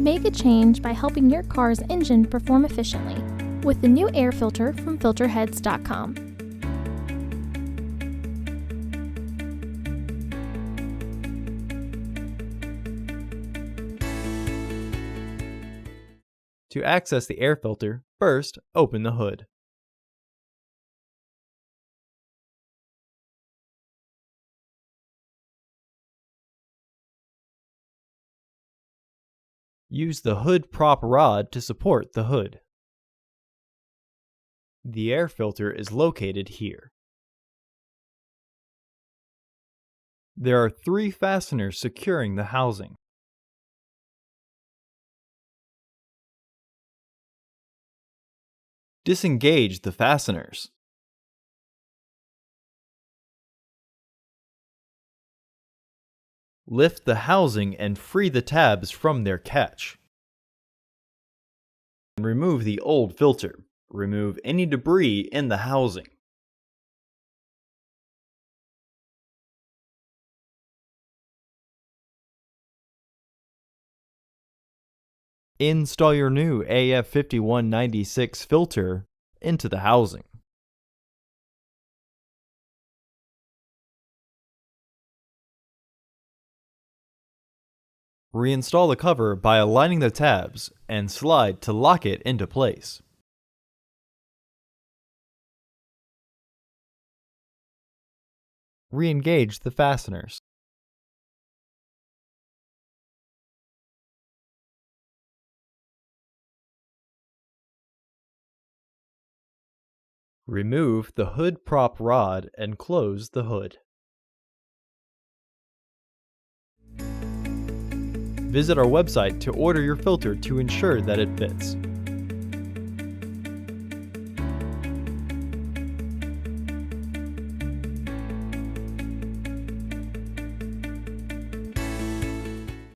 Make a change by helping your car's engine perform efficiently with the new air filter from Filterheads.com. To access the air filter, first open the hood. Use the hood prop rod to support the hood. The air filter is located here. There are 3 fasteners securing the housing. Disengage the fasteners. Lift the housing and free the tabs from their catch. Remove the old filter. Remove any debris in the housing. Install your new AF5196 filter into the housing. Reinstall the cover by aligning the tabs and slide to lock it into place. Re-engage the fasteners. Remove the hood prop rod and close the hood. Visit our website to order your filter to ensure that it fits.